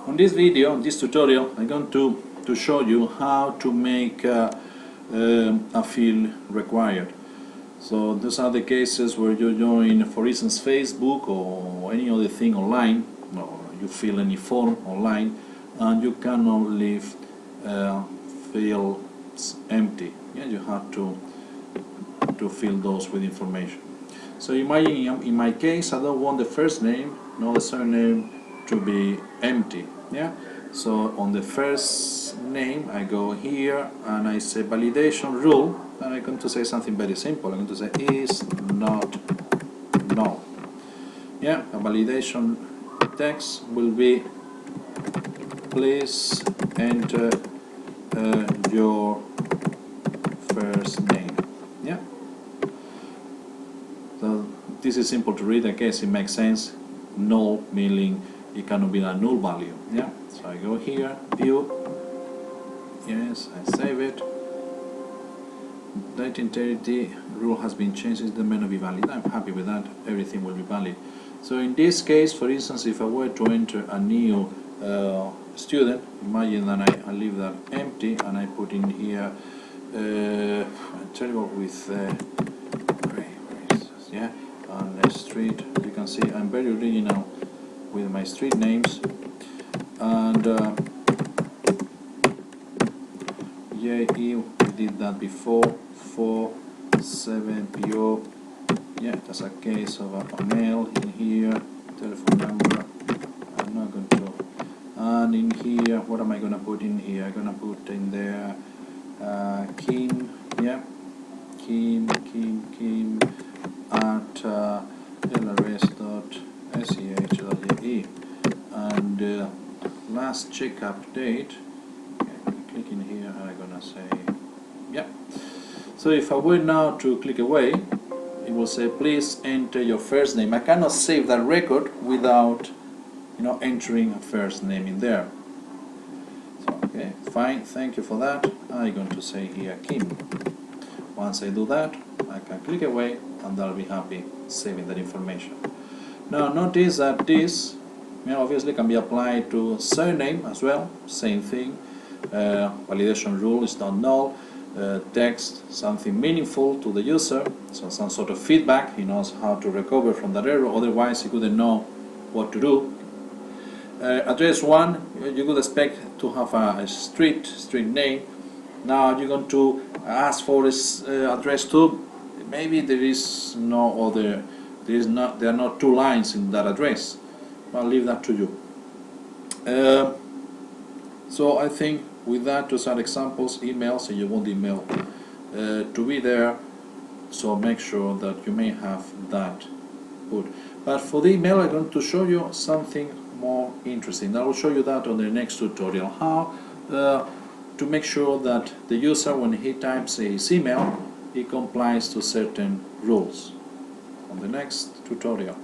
On this video, in this tutorial, I'm going to show you how to make a field required. So these are the cases where you join, for instance, Facebook or any other thing online, or you fill any form online, and you cannot leave fields empty. Yeah, you have to fill those with information. So imagine in my case, I don't want the first name nor the surname to be empty. Yeah. So on the first name, I go here and I say validation rule, and I'm going to say something very simple. I'm going to say is not null. Yeah. A validation text will be please enter your first name. Yeah. So this is simple to read. I guess it makes sense. Null meaning it cannot be a null value. Yeah. So I go here, view. Yes, I save it. Date integrity rule has been changed. It may not be valid. I'm happy with that. Everything will be valid. So in this case, for instance, if I were to enter a new student, imagine that I leave that empty and I put in here. I'm terrible with. Yeah, on the street, you can see I'm very original with my street names, and yeah, we did that before. 47 PO. Yeah, that's a case of a mail in here, telephone number. I'm not going to. And in here, what am I going to put in here? I'm going to put in there Kim. Yeah, Kim at lrs.sch.ge, and last checkup date. Okay, click in here and I'm gonna say yeah. So if I were now to click away, it will say please enter your first name. I cannot save that record without entering a first name in there. So okay, fine, thank you for that. I'm going to say here Kim. Once I do that, I can click away and I'll be happy saving that information. Now notice that this obviously can be applied to surname as well, same thing. Validation rule is not null. Text something meaningful to the user, so some sort of feedback, he knows how to recover from that error, otherwise he wouldn't know what to do. Address 1, you could expect to have a street name. Now you're going to ask for this address 2. Maybe there is no other, there are not 2 lines in that address. I'll leave that to you. So I think with that, those are examples, emails, and you want the email to be there. So make sure that you may have that put. But for the email, I'm going to show you something more interesting. I will show you that on the next tutorial. How to make sure that the user, when he types his email, he complies to certain rules on the next tutorial.